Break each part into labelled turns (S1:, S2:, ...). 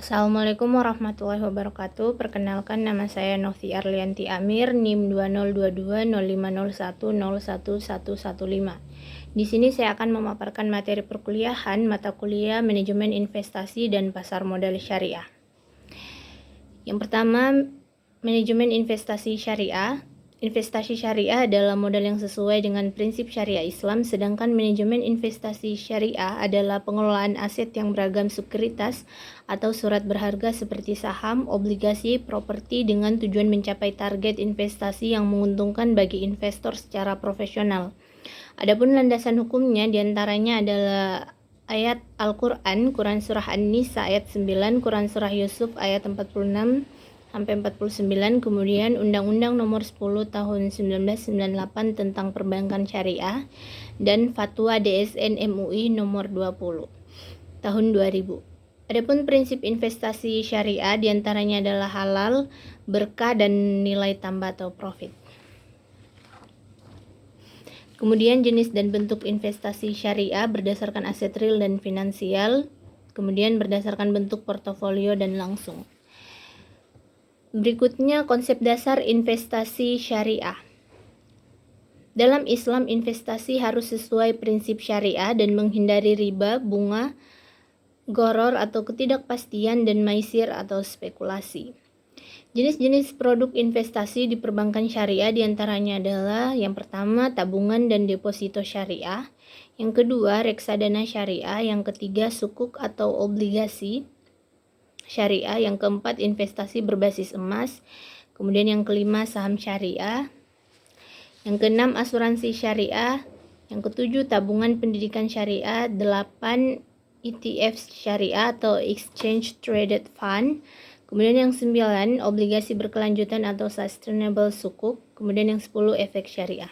S1: Assalamualaikum warahmatullahi wabarakatuh. Perkenalkan, nama saya Novi Arlianti Amir, NIM 20220501011115. Di sini saya akan memaparkan materi perkuliahan mata kuliah Manajemen Investasi dan Pasar Modal Syariah. Yang pertama, Manajemen Investasi Syariah. Investasi syariah adalah modal yang sesuai dengan prinsip syariah Islam, sedangkan manajemen investasi syariah adalah pengelolaan aset yang beragam sekuritas atau surat berharga seperti saham, obligasi, properti dengan tujuan mencapai target investasi yang menguntungkan bagi investor secara profesional. Adapun landasan hukumnya diantaranya adalah ayat Al-Quran, Quran Surah An-Nisa ayat 9, Quran Surah Yusuf ayat 46 sampai 49, kemudian Undang-Undang Nomor 10 Tahun 1998 tentang Perbankan Syariah dan Fatwa DSN MUI Nomor 20 Tahun 2000. Adapun prinsip investasi syariah diantaranya adalah halal, berkah, dan nilai tambah atau profit. Kemudian jenis dan bentuk investasi syariah berdasarkan aset real dan finansial, kemudian berdasarkan bentuk portofolio dan langsung. Berikutnya konsep dasar investasi syariah. Dalam Islam, investasi harus sesuai prinsip syariah dan menghindari riba, bunga, gharar atau ketidakpastian, dan maisir atau spekulasi. Jenis-jenis produk investasi di perbankan syariah diantaranya adalah yang pertama tabungan dan deposito syariah, yang kedua reksadana syariah, yang ketiga sukuk atau obligasi syariah, yang keempat investasi berbasis emas, kemudian yang kelima saham syariah, yang keenam asuransi syariah, yang ketujuh tabungan pendidikan syariah, 8 ETF syariah atau Exchange Traded Fund, kemudian yang 9 obligasi berkelanjutan atau Sustainable Sukuk, kemudian yang 10 efek syariah.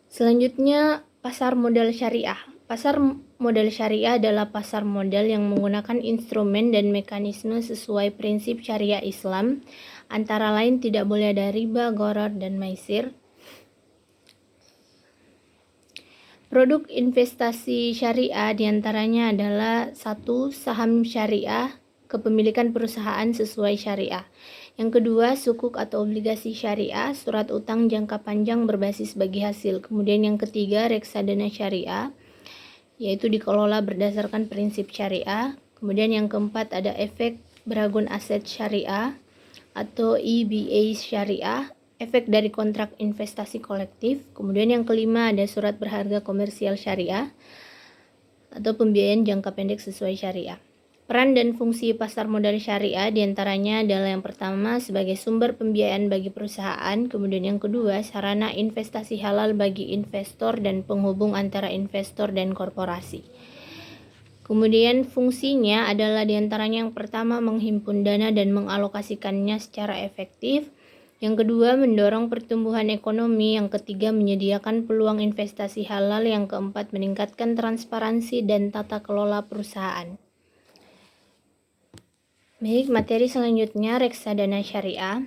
S1: Selanjutnya pasar modal syariah. Pasar modal syariah adalah pasar modal yang menggunakan instrumen dan mekanisme sesuai prinsip syariah Islam, antara lain tidak boleh ada riba, gharar, dan maisir. Produk investasi syariah diantaranya adalah 1. Saham syariah, kepemilikan perusahaan sesuai syariah. Yang kedua, sukuk atau obligasi syariah, surat utang jangka panjang berbasis bagi hasil. Kemudian yang ketiga, reksadana syariah, yaitu dikelola berdasarkan prinsip syariah. Kemudian yang keempat ada efek beragun aset syariah atau EBA syariah, efek dari kontrak investasi kolektif. Kemudian yang kelima ada surat berharga komersial syariah atau pembiayaan jangka pendek sesuai syariah. Peran dan fungsi pasar modal syariah diantaranya adalah yang pertama sebagai sumber pembiayaan bagi perusahaan, kemudian yang kedua sarana investasi halal bagi investor dan penghubung antara investor dan korporasi. Kemudian fungsinya adalah diantaranya yang pertama menghimpun dana dan mengalokasikannya secara efektif, yang kedua mendorong pertumbuhan ekonomi, yang ketiga menyediakan peluang investasi halal, yang keempat meningkatkan transparansi dan tata kelola perusahaan. Baik, materi selanjutnya reksadana syariah.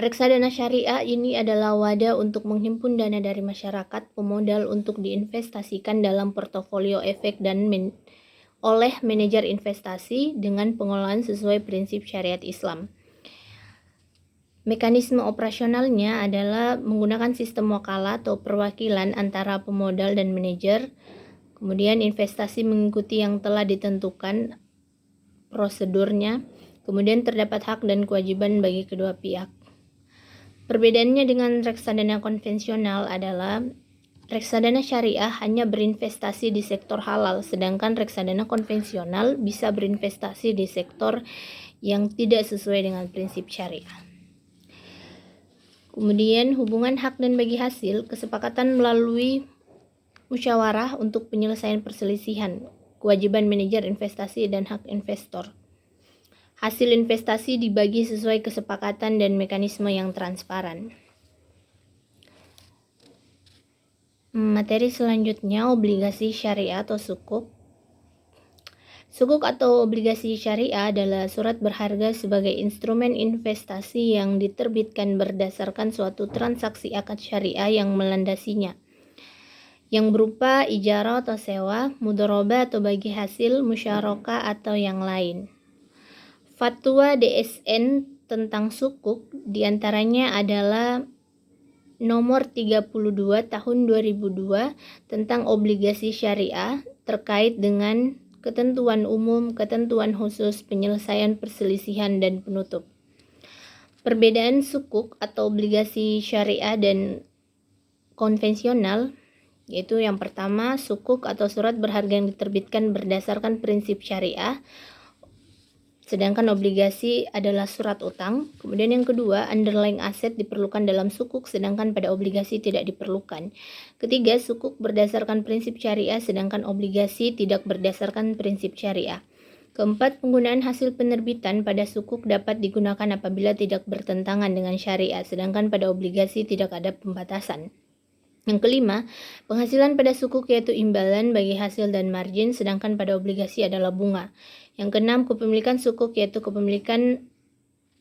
S1: Reksadana syariah ini adalah wadah untuk menghimpun dana dari masyarakat pemodal untuk diinvestasikan dalam portofolio efek dan oleh manajer investasi dengan pengelolaan sesuai prinsip syariat Islam. Mekanisme operasionalnya adalah menggunakan sistem wakalah atau perwakilan antara pemodal dan manajer. Kemudian investasi mengikuti yang telah ditentukan prosedurnya, kemudian terdapat hak dan kewajiban bagi kedua pihak. Perbedaannya dengan reksadana konvensional adalah reksadana syariah hanya berinvestasi di sektor halal, sedangkan reksadana konvensional bisa berinvestasi di sektor yang tidak sesuai dengan prinsip syariah. Kemudian hubungan hak dan bagi hasil, kesepakatan melalui musyawarah untuk penyelesaian perselisihan, kewajiban manajer investasi dan hak investor. Hasil investasi dibagi sesuai kesepakatan dan mekanisme yang transparan. Materi selanjutnya obligasi syariah atau sukuk. Sukuk atau obligasi syariah adalah surat berharga sebagai instrumen investasi yang diterbitkan berdasarkan suatu transaksi akad syariah yang melandasinya. yang berupa ijarah atau sewa, mudharabah atau bagi hasil, musyarakah atau yang lain. Fatwa DSN tentang sukuk diantaranya adalah nomor 32 tahun 2002 tentang obligasi syariah terkait dengan ketentuan umum, ketentuan khusus, penyelesaian perselisihan, dan penutup. Perbedaan sukuk atau obligasi syariah dan konvensional, yaitu yang pertama, sukuk atau surat berharga yang diterbitkan berdasarkan prinsip syariah, sedangkan obligasi adalah surat utang. Kemudian yang kedua, underlying aset diperlukan dalam sukuk, sedangkan pada obligasi tidak diperlukan. Ketiga, sukuk berdasarkan prinsip syariah, sedangkan obligasi tidak berdasarkan prinsip syariah. Keempat, penggunaan hasil penerbitan pada sukuk dapat digunakan apabila tidak bertentangan dengan syariah, sedangkan pada obligasi tidak ada pembatasan. Yang kelima, penghasilan pada sukuk yaitu imbalan bagi hasil dan margin, sedangkan pada obligasi adalah bunga. Yang keenam, kepemilikan sukuk yaitu kepemilikan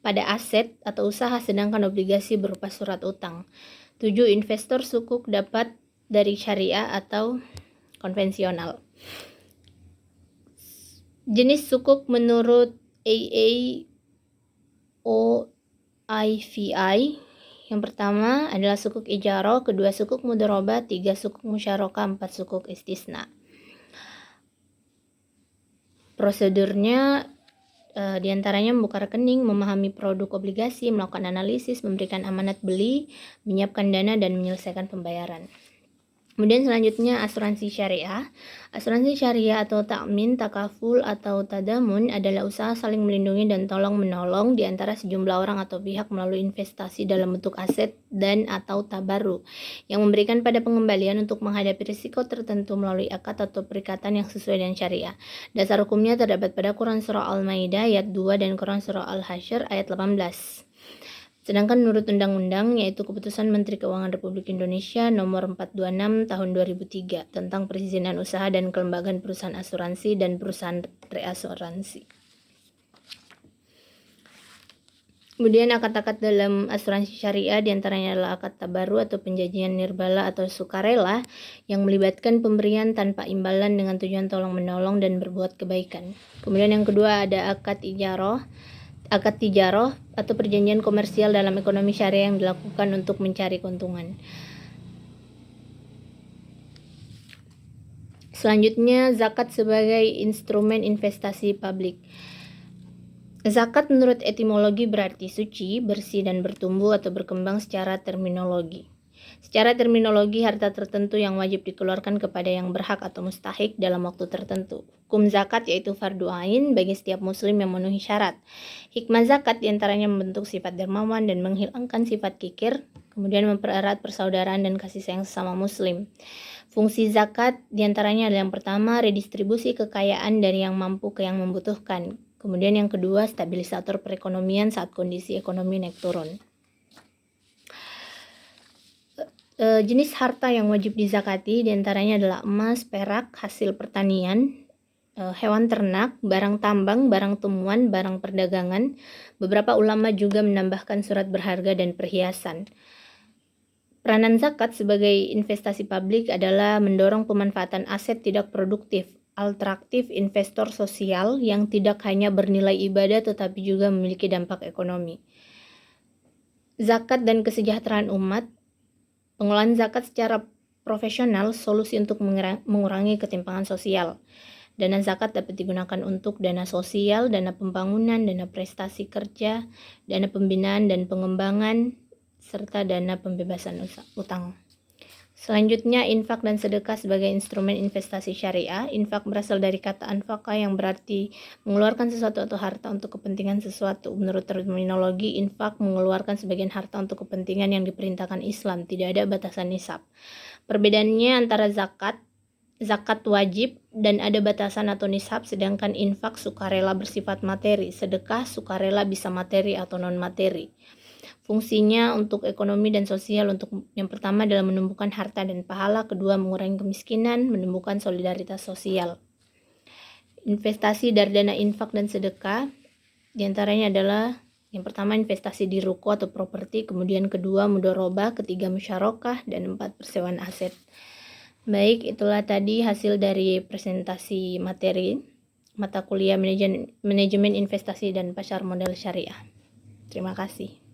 S1: pada aset atau usaha, sedangkan obligasi berupa surat utang. 7. Investor sukuk dapat dari syariah atau konvensional. Jenis sukuk menurut AAOIVI. Yang pertama adalah sukuk ijarah, kedua sukuk mudharabah, 3 sukuk musyarakah, 4 sukuk istisna. Prosedurnya diantaranya membuka rekening, memahami produk obligasi, melakukan analisis, memberikan amanat beli, menyiapkan dana, dan menyelesaikan pembayaran. Kemudian selanjutnya asuransi syariah. Asuransi syariah atau takmin, takaful, atau tadamun adalah usaha saling melindungi dan tolong-menolong di antara sejumlah orang atau pihak melalui investasi dalam bentuk aset dan atau tabaru yang memberikan pada pengembalian untuk menghadapi risiko tertentu melalui akad atau perikatan yang sesuai dengan syariah. Dasar hukumnya terdapat pada Quran Surah Al-Maidah ayat 2 dan Quran Surah Al-Hasyr ayat 18. Sedangkan menurut undang-undang, yaitu Keputusan Menteri Keuangan Republik Indonesia Nomor 426 Tahun 2003 tentang perizinan usaha dan kelembagaan perusahaan asuransi dan perusahaan reasuransi. Kemudian akad-akad dalam asuransi syariah diantaranya adalah akad tabaru atau penjanjian nirbala atau sukarela yang melibatkan pemberian tanpa imbalan dengan tujuan tolong-menolong dan berbuat kebaikan. Kemudian yang kedua ada akad tijarah atau perjanjian komersial dalam ekonomi syariah yang dilakukan untuk mencari keuntungan. Selanjutnya, zakat sebagai instrumen investasi publik. Zakat menurut etimologi berarti suci, bersih, dan bertumbuh atau berkembang secara terminologi. Secara terminologi, harta tertentu yang wajib dikeluarkan kepada yang berhak atau mustahik dalam waktu tertentu. Hukum zakat yaitu fardu ain bagi setiap muslim yang memenuhi syarat. Hikmah zakat diantaranya membentuk sifat dermawan dan menghilangkan sifat kikir, kemudian mempererat persaudaraan dan kasih sayang sesama muslim. Fungsi zakat diantaranya adalah yang pertama, redistribusi kekayaan dari yang mampu ke yang membutuhkan. Kemudian yang kedua, stabilisator perekonomian saat kondisi ekonomi naik turun. Jenis harta yang wajib dizakati diantaranya adalah emas, perak, hasil pertanian, hewan ternak, barang tambang, barang temuan, barang perdagangan. Beberapa ulama juga menambahkan surat berharga dan perhiasan. Peranan zakat sebagai investasi publik adalah mendorong pemanfaatan aset tidak produktif, alternatif investor sosial yang tidak hanya bernilai ibadah tetapi juga memiliki dampak ekonomi. Zakat dan kesejahteraan umat. Pengelolaan zakat secara profesional solusi untuk mengurangi ketimpangan sosial. Dana zakat dapat digunakan untuk dana sosial, dana pembangunan, dana prestasi kerja, dana pembinaan dan pengembangan, serta dana pembebasan utang. Selanjutnya, infak dan sedekah sebagai instrumen investasi syariah. Infak berasal dari kata anfaqa yang berarti mengeluarkan sesuatu atau harta untuk kepentingan sesuatu. Menurut terminologi, infak mengeluarkan sebagian harta untuk kepentingan yang diperintahkan Islam, tidak ada batasan nisab. Perbedaannya antara zakat wajib dan ada batasan atau nisab, sedangkan infak sukarela bersifat materi, sedekah sukarela bisa materi atau non-materi. Fungsinya untuk ekonomi dan sosial. Untuk yang pertama adalah menumbuhkan harta dan pahala, kedua mengurangi kemiskinan, menumbuhkan solidaritas sosial. Investasi dari dana infak dan sedekah diantaranya adalah yang pertama investasi di ruko atau properti, kemudian kedua mudharabah, ketiga musyarakah, dan 4 persewaan aset. Baik, itulah tadi hasil dari presentasi materi mata kuliah manajemen investasi dan pasar modal syariah. Terima kasih.